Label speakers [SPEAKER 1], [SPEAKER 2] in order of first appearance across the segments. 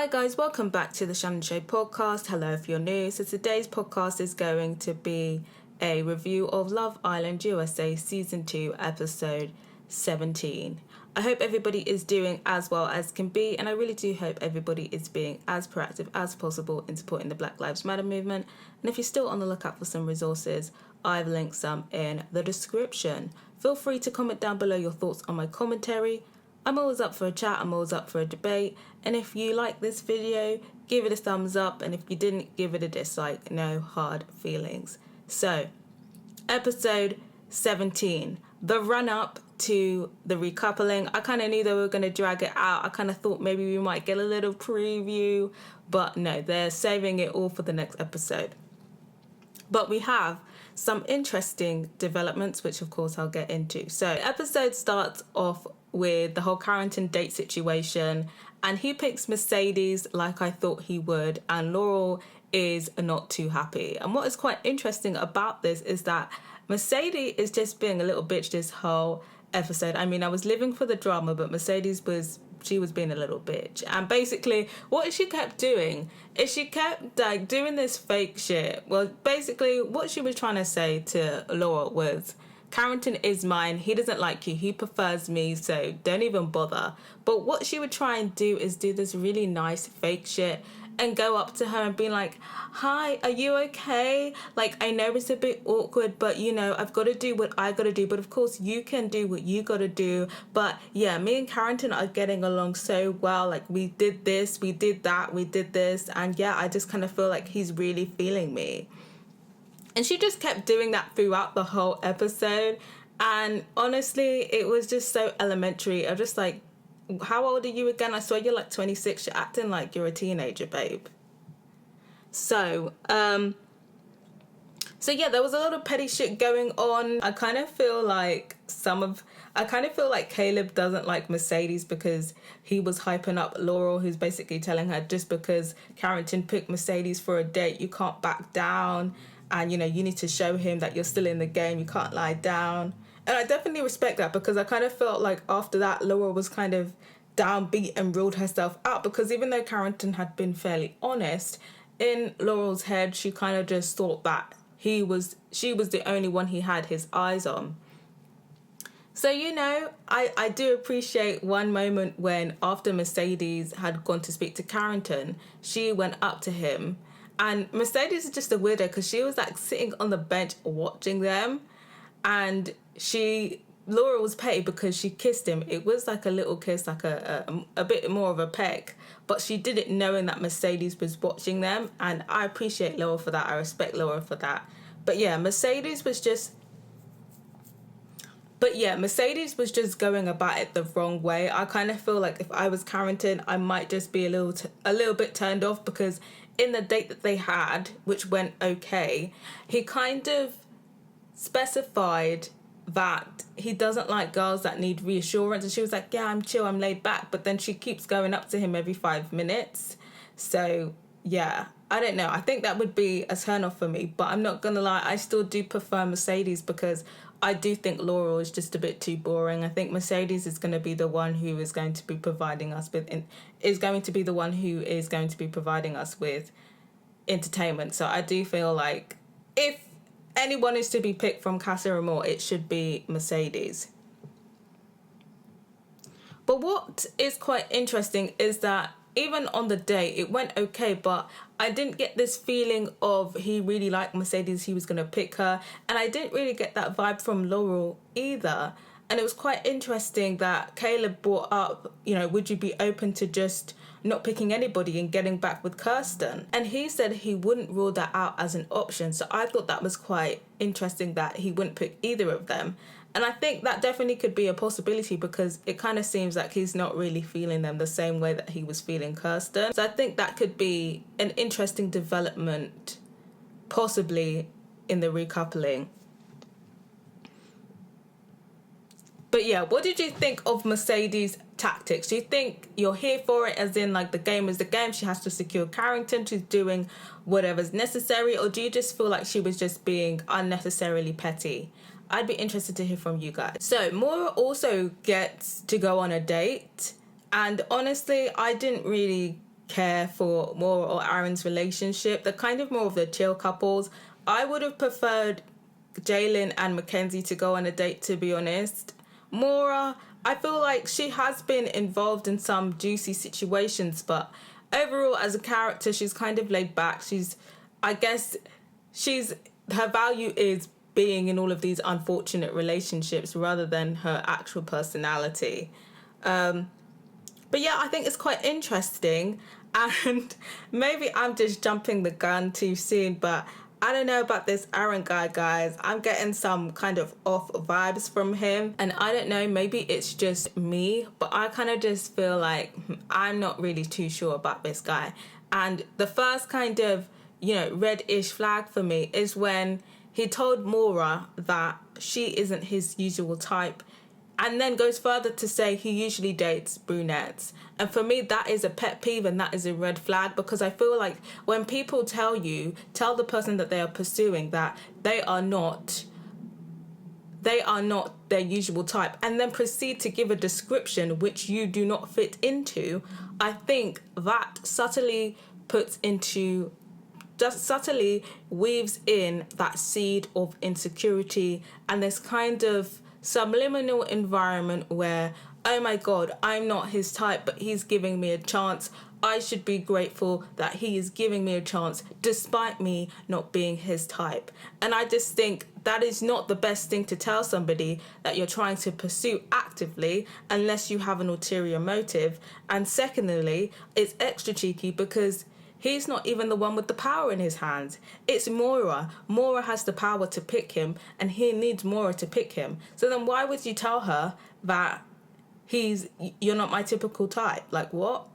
[SPEAKER 1] Hi guys, welcome back to the Shannon Show podcast. Hello if you're new. So today's podcast is going to be a review of Love Island USA Season 2 Episode 17. I hope everybody is doing as well as can be, and I really do hope everybody is being as proactive as possible in supporting the Black Lives Matter movement. And if you're still on the lookout for some resources, I've linked some in the description. Feel free to comment down below your thoughts on my commentary. I'm always up for a chat, I'm always up for a debate, and if you like this video, give it a thumbs up, and if you didn't, give it a dislike. No hard feelings. So, episode 17, the run-up to the recoupling. I kind of knew they were going to drag it out. I kind of thought maybe we might get a little preview, but no, they're saving it all for the next episode. But we have some interesting developments, which of course I'll get into. So the episode starts off with the whole Carrington date situation, and he picks Mercedes like I thought he would, and Laurel is not too happy. And what is quite interesting about this is that Mercedes is just being a little bitch this whole episode. I mean, I was living for the drama, but Mercedes was being a little bitch. And basically what she kept doing is she kept like doing this fake shit. Well, basically what she was trying to say to Laura was, Carrington is mine, he doesn't like you, he prefers me, so don't even bother. But what she would try and do is do this really nice fake shit and go up to her and be like, hi, are you okay? Like, I know it's a bit awkward, but you know, I've got to do what I got to do, but of course you can do what you got to do. But yeah, me and Carrington are getting along so well. Like, we did this, we did that, we did this, and yeah, I just kind of feel like he's really feeling me. And she just kept doing that throughout the whole episode. And honestly, it was just so elementary. I'm just like, how old are you again? I swear you're like 26. You're acting like you're a teenager, babe. So yeah, there was a lot of petty shit going on. I kind of feel like Caleb doesn't like Mercedes because he was hyping up Laurel, who's basically telling her just because Carrington picked Mercedes for a date, you can't back down. And, you know, you need to show him that you're still in the game. You can't lie down. And I definitely respect that, because I kind of felt like after that, Laura was kind of downbeat and ruled herself out, because even though Carrington had been fairly honest, in Laurel's head, she kind of just thought that she was the only one he had his eyes on. So, you know, I do appreciate one moment when after Mercedes had gone to speak to Carrington, she went up to him. And Mercedes is just a weirdo, because she was like sitting on the bench watching them, and Laura was petty because she kissed him. It was like a little kiss, like a bit more of a peck, but she did it knowing that Mercedes was watching them, and I appreciate Laura for that. I respect Laura for that. But yeah, Mercedes was just going about it the wrong way. I kind of feel like if I was Carrington, I might just be a little bit turned off, because in the date that they had, which went okay, he kind of specified that he doesn't like girls that need reassurance, and she was like, yeah, I'm chill, I'm laid back, but then she keeps going up to him every 5 minutes. So yeah, I don't know, I think that would be a turn off for me. But I'm not gonna lie, I still do prefer Mercedes, because I do think Laurel is just a bit too boring. I think Mercedes is going to be the one who is going to be providing us with entertainment. So I do feel like if anyone is to be picked from Casa and Maura, it should be Mercedes. But what is quite interesting is that even on the day, it went okay, but I didn't get this feeling of he really liked Mercedes, he was going to pick her. And I didn't really get that vibe from Laurel either. And it was quite interesting that Caleb brought up, you know, would you be open to just not picking anybody and getting back with Kirsten? And he said he wouldn't rule that out as an option. So I thought that was quite interesting that he wouldn't pick either of them. And I think that definitely could be a possibility, because it kind of seems like he's not really feeling them the same way that he was feeling Kirsten. So I think that could be an interesting development, possibly in the recoupling. But yeah, what did you think of Mercedes' tactics? Do you think you're here for it, as in like the game is the game, she has to secure Carrington, she's doing whatever's necessary? Or do you just feel like she was just being unnecessarily petty? I'd be interested to hear from you guys. So Maura also gets to go on a date, and honestly, I didn't really care for Maura or Aaron's relationship. They're kind of more of the chill couples. I would have preferred Jalen and Mackenzie to go on a date, to be honest. Maura, I feel like she has been involved in some juicy situations, but overall as a character, she's kind of laid back. Her value is being in all of these unfortunate relationships rather than her actual personality. But yeah, I think it's quite interesting, and maybe I'm just jumping the gun too soon, but I don't know about this Aaron guy, guys. I'm getting some kind of off vibes from him, and I don't know, maybe it's just me, but I kind of just feel like I'm not really too sure about this guy. And the first kind of, red-ish flag for me is when he told Maura that she isn't his usual type, and then goes further to say he usually dates brunettes. And for me, that is a pet peeve, and that is a red flag, because I feel like when people tell the person that they are pursuing that they are not their usual type, and then proceed to give a description which you do not fit into, I think that subtly weaves in that seed of insecurity and this kind of subliminal environment where, oh my god, I'm not his type, but he's giving me a chance. I should be grateful that he is giving me a chance despite me not being his type. And I just think that is not the best thing to tell somebody that you're trying to pursue actively, unless you have an ulterior motive. And secondly, it's extra cheeky because he's not even the one with the power in his hands. It's Maura. Maura has the power to pick him, and he needs Maura to pick him. So then why would you tell her that you're not my typical type? Like, what?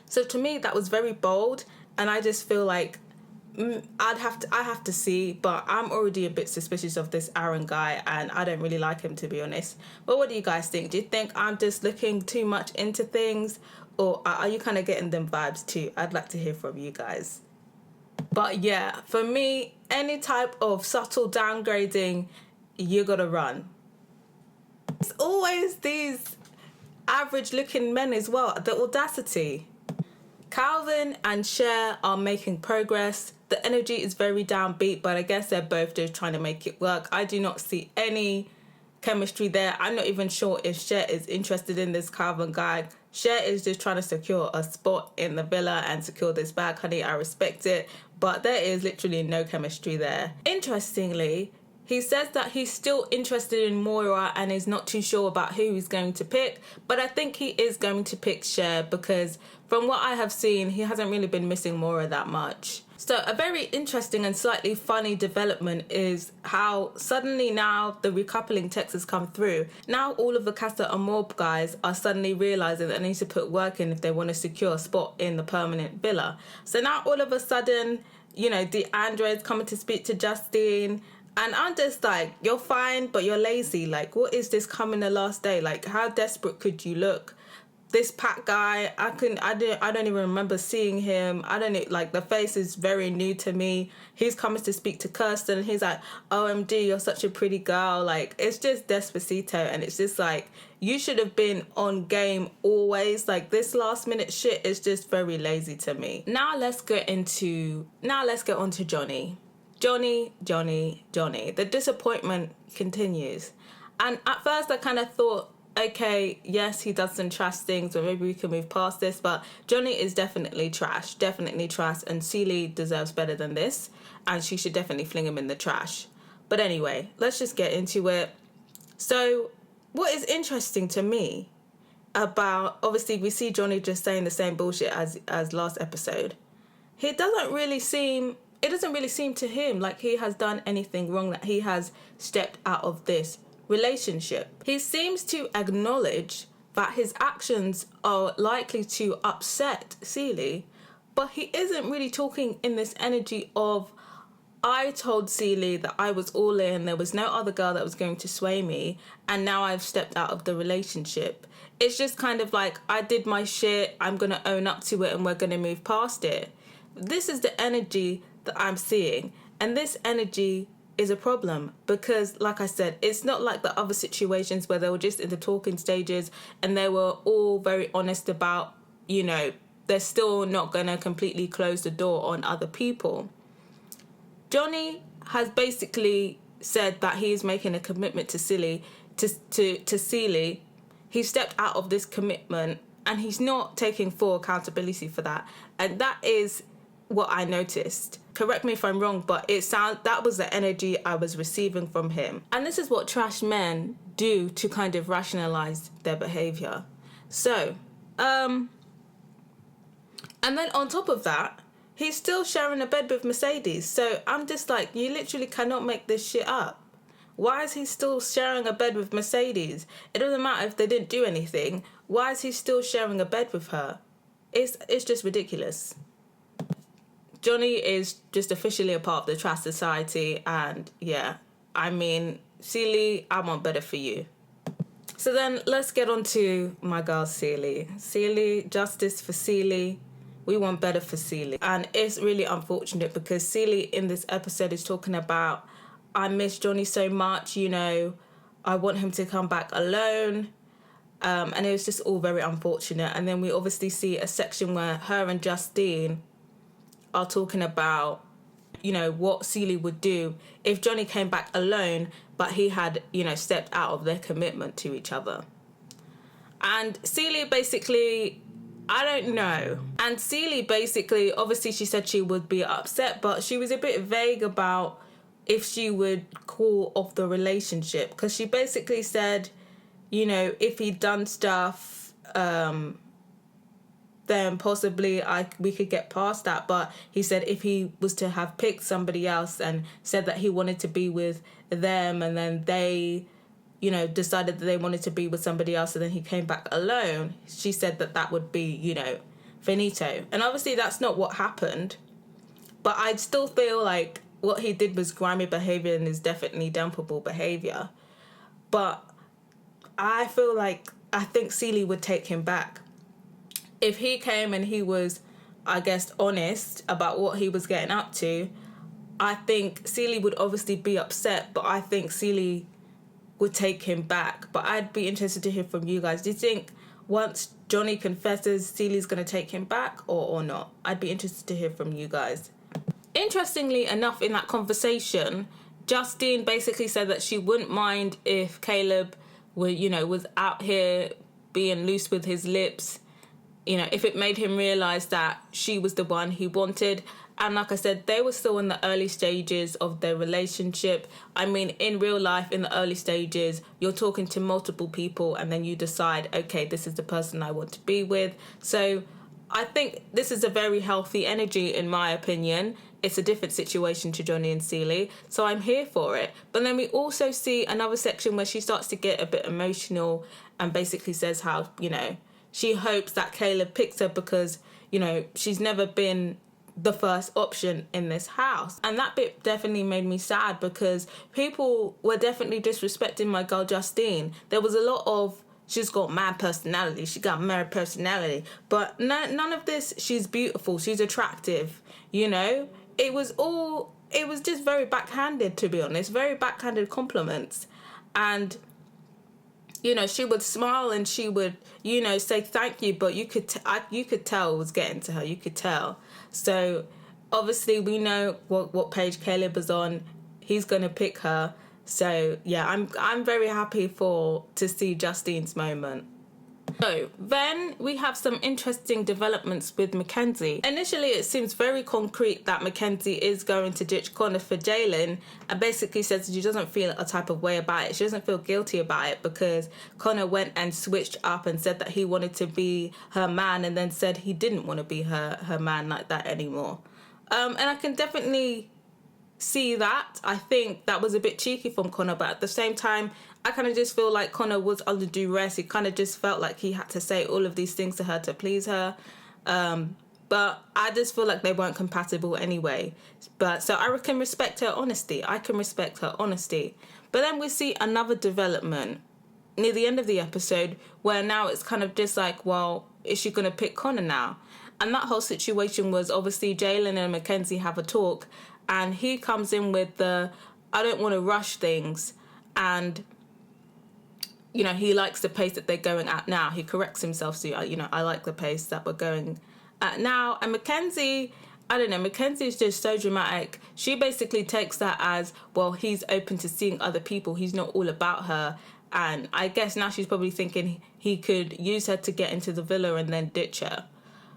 [SPEAKER 1] So to me, that was very bold, and I just feel like I have to see, but I'm already a bit suspicious of this Aaron guy, and I don't really like him, to be honest. But what do you guys think? Do you think I'm just looking too much into things, or are you kind of getting them vibes too? I'd like to hear from you guys. But yeah, for me, any type of subtle downgrading, you gotta run. It's always these average looking men as well, the audacity. Calvin and Cher are making progress. The energy is very downbeat, but I guess they're both just trying to make it work. I do not see any chemistry there. I'm not even sure if Cher is interested in this Calvin guy. Cher is just trying to secure a spot in the villa and secure this bag, honey. I respect it, but there is literally no chemistry there. Interestingly, he says that he's still interested in Maura and is not too sure about who he's going to pick, but I think he is going to pick Cher because from what I have seen, he hasn't really been missing Maura that much. So a very interesting and slightly funny development is how suddenly now the recoupling text has come through. Now all of the Casa Amor guys are suddenly realising that they need to put work in if they want to secure a spot in the permanent villa. So now all of a sudden, DeAndre's coming to speak to Justine. And I'm just like, you're fine, but you're lazy. Like, what is this coming the last day? Like, how desperate could you look? This Pat guy, I don't even remember seeing him. I don't know, like, the face is very new to me. He's coming to speak to Kirsten, and he's like, OMG, you're such a pretty girl. Like, it's just Despacito, and it's just like, you should have been on game always. Like, this last minute shit is just very lazy to me. Now let's get on to Johnny. Johnny. The disappointment continues. And at first I kind of thought, okay, yes, he does some trash things, or maybe we can move past this, but Johnny is definitely trash, and Cely deserves better than this, and she should definitely fling him in the trash. But anyway, let's just get into it. So what is interesting to me about, obviously we see Johnny just saying the same bullshit as last episode. It doesn't really seem to him like he has done anything wrong, that he has stepped out of this relationship. He seems to acknowledge that his actions are likely to upset Cely, but he isn't really talking in this energy of, I told Cely that I was all in, there was no other girl that was going to sway me, and now I've stepped out of the relationship. It's just kind of like, I did my shit, I'm going to own up to it, and we're going to move past it. This is the energy that I'm seeing, and this energy is a problem because, like I said, it's not like the other situations where they were just in the talking stages and they were all very honest about, they're still not going to completely close the door on other people. Johnny has basically said that he is making a commitment to Cely. He stepped out of this commitment and he's not taking full accountability for that. And that is what I noticed. Correct me if I'm wrong, but that was the energy I was receiving from him. And this is what trash men do to kind of rationalize their behavior. So, and then on top of that, he's still sharing a bed with Mercedes. So I'm just like, you literally cannot make this shit up. Why is he still sharing a bed with Mercedes? It doesn't matter if they didn't do anything. Why is he still sharing a bed with her? It's just ridiculous. Johnny is just officially a part of the trash society. And yeah, I mean, Cely, I want better for you. So then let's get on to my girl Cely. Cely, justice for Cely. We want better for Cely. And it's really unfortunate because Cely in this episode is talking about, I miss Johnny so much, you know, I want him to come back alone. And it was just all very unfortunate. And then we obviously see a section where her and Justine are talking about, you know, what Cely would do if Johnny came back alone, but he had, you know, stepped out of their commitment to each other. And Cely basically, I don't know. And Cely basically, obviously she said she would be upset, but she was a bit vague about if she would call off the relationship. Because she basically said, you know, if he'd done stuff, then possibly we could get past that. But he said if he was to have picked somebody else and said that he wanted to be with them and then they, you know, decided that they wanted to be with somebody else and then he came back alone, she said that would be, you know, finito. And obviously that's not what happened. But I still feel like what he did was grimy behaviour and is definitely dumpable behaviour. But I think Cely would take him back. If he came and he was, I guess, honest about what he was getting up to, I think Cely would obviously be upset, but I think Cely would take him back. But I'd be interested to hear from you guys. Do you think once Johnny confesses, Cely's going to take him back or not? I'd be interested to hear from you guys. Interestingly enough, in that conversation, Justine basically said that she wouldn't mind if Caleb was out here being loose with his lips, you know, if it made him realise that she was the one he wanted. And like I said, they were still in the early stages of their relationship. I mean, in real life, in the early stages, you're talking to multiple people and then you decide, okay, this is the person I want to be with. So I think this is a very healthy energy, in my opinion. It's a different situation to Johnny and Cely, so I'm here for it. But then we also see another section where she starts to get a bit emotional and basically says how, you know, she hopes that Caleb picks her because, you know, she's never been the first option in this house. And that bit definitely made me sad because people were definitely disrespecting my girl Justine. There was a lot of, she's got mad personality, she got mad personality. But none of this, she's beautiful, she's attractive, you know? It was just very backhanded, to be honest, very backhanded compliments. And, you know, she would smile and she would, you know, say thank you, but you could tell it was getting to her, you could tell. So, obviously, we know what page Caleb is on. He's going to pick her. So, yeah, I'm very happy to see Justine's moment. So, then we have some interesting developments with Mackenzie. Initially, it seems very concrete that Mackenzie is going to ditch Connor for Jalen and basically says she doesn't feel a type of way about it. She doesn't feel guilty about it because Connor went and switched up and said that he wanted to be her man and then said he didn't want to be her man like that anymore. And I can definitely see that. I think that was a bit cheeky from Connor, but at the same time, I kind of just feel like Connor was under duress. He kind of just felt like he had to say all of these things to her to please her. But I just feel like they weren't compatible anyway. But so I can respect her honesty. But then we see another development near the end of the episode where now it's kind of just like, well, is she going to pick Connor now? And that whole situation was obviously Jalen and Mackenzie have a talk and he comes in with the, I don't want to rush things. And, you know, he likes the pace that they're going at now. He corrects himself. So, you know, I like the pace that we're going now. And Mackenzie, I don't know, Mackenzie is just so dramatic. She basically takes that as, well, he's open to seeing other people. He's not all about her. And I guess now she's probably thinking he could use her to get into the villa and then ditch her,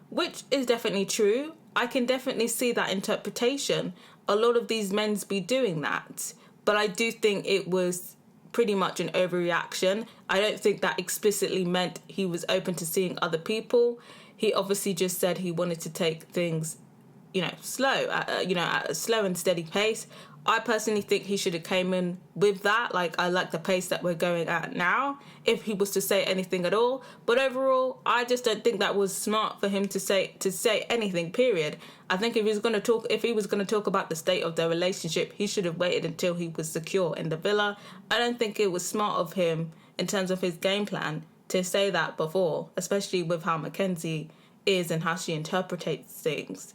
[SPEAKER 1] which is definitely true. I can definitely see that interpretation. A lot of these men be doing that. But I do think it was pretty much an overreaction. I don't think that explicitly meant he was open to seeing other people. He obviously just said he wanted to take things, slow, at a slow and steady pace. I personally think he should have came in with that. Like, I like the pace that we're going at now, if he was to say anything at all. But overall, I just don't think that was smart for him to say anything, period. I think if he was going to talk about the state of their relationship, he should have waited until he was secure in the villa. I don't think it was smart of him in terms of his game plan to say that before, especially with how Mackenzie is and how she interprets things.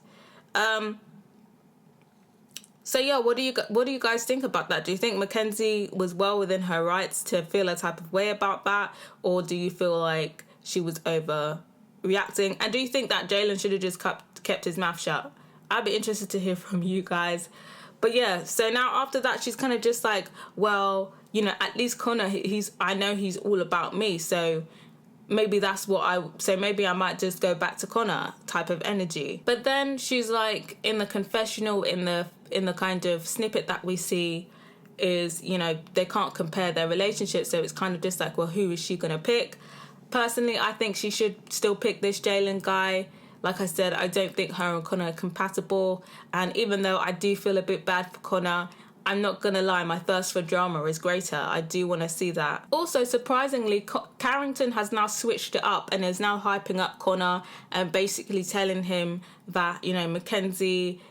[SPEAKER 1] So yeah, what do you guys think about that? Do you think Mackenzie was well within her rights to feel a type of way about that, or do you feel like she was overreacting? And do you think that Jalen should have just kept his mouth shut? I'd be interested to hear from you guys. But yeah, so now after that, she's kind of just like, well, at least Connor, I know he's all about me, so maybe maybe I might just go back to Connor type of energy. But then she's like, in the confessional, in the kind of snippet that we see is, they can't compare their relationship, so it's kind of just like, well, who is she gonna pick? Personally, I think she should still pick this Jalen guy. Like I said, I don't think her and Connor are compatible, and even though I do feel a bit bad for Connor, I'm not going to lie, my thirst for drama is greater. I do want to see that. Also, surprisingly, Carrington has now switched it up and is now hyping up Connor and basically telling him that, Mackenzie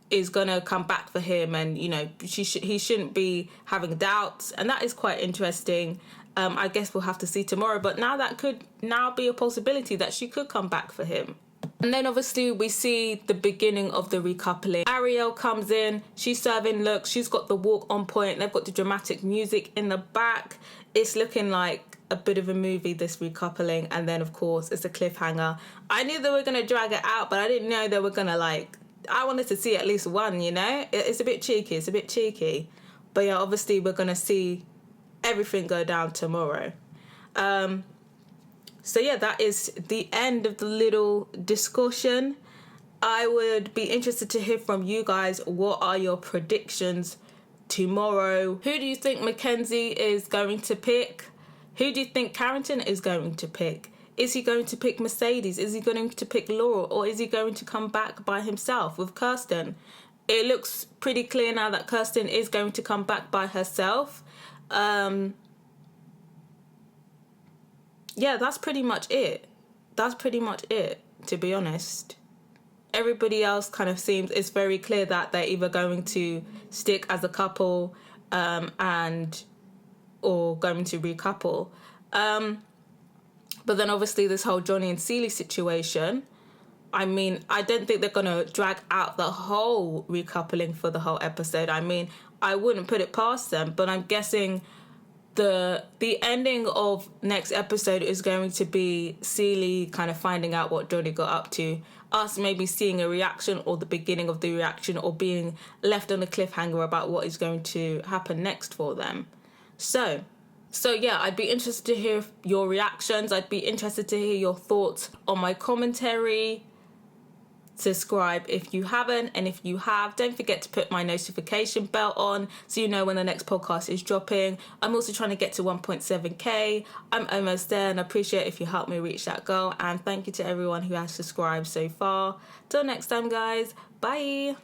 [SPEAKER 1] is going to come back for him and, he shouldn't be having doubts. And that is quite interesting. I guess we'll have to see tomorrow. But now that could now be a possibility that she could come back for him. And then obviously we see the beginning of the recoupling. Ariel comes in, she's serving looks, she's got the walk on point, they've got the dramatic music in the back. It's looking like a bit of a movie, this recoupling. And then of course it's a cliffhanger. I knew they were going to drag it out, but I didn't know they were going to I wanted to see at least one, It's a bit cheeky. But yeah, obviously we're going to see everything go down tomorrow. So yeah, that is the end of the little discussion. I would be interested to hear from you guys. What are your predictions tomorrow? Who do you think Mackenzie is going to pick? Who do you think Carrington is going to pick? Is he going to pick Mercedes? Is he going to pick Laura? Or is he going to come back by himself with Kirsten? It looks pretty clear now that Kirsten is going to come back by herself. Yeah, that's pretty much it. To be honest. Everybody else kind of seems, it's very clear that they're either going to stick as a couple or going to recouple. But then obviously this whole Johnny and Cely situation, I mean, I don't think they're going to drag out the whole recoupling for the whole episode. I mean, I wouldn't put it past them, but I'm guessing the ending of next episode is going to be Cely kind of finding out what Johnny got up to, us maybe seeing a reaction or the beginning of the reaction, or being left on a cliffhanger about what is going to happen next for them. So yeah, I'd be interested to hear your reactions. I'd be interested to hear your thoughts on my commentary. Subscribe if you haven't, and if you have, don't forget to put my notification bell on so you know when the next podcast is dropping. I'm also trying to get to 1.7k. I'm almost there, and I appreciate if you help me reach that goal. And thank you to everyone who has subscribed so far. Till next time, guys. Bye.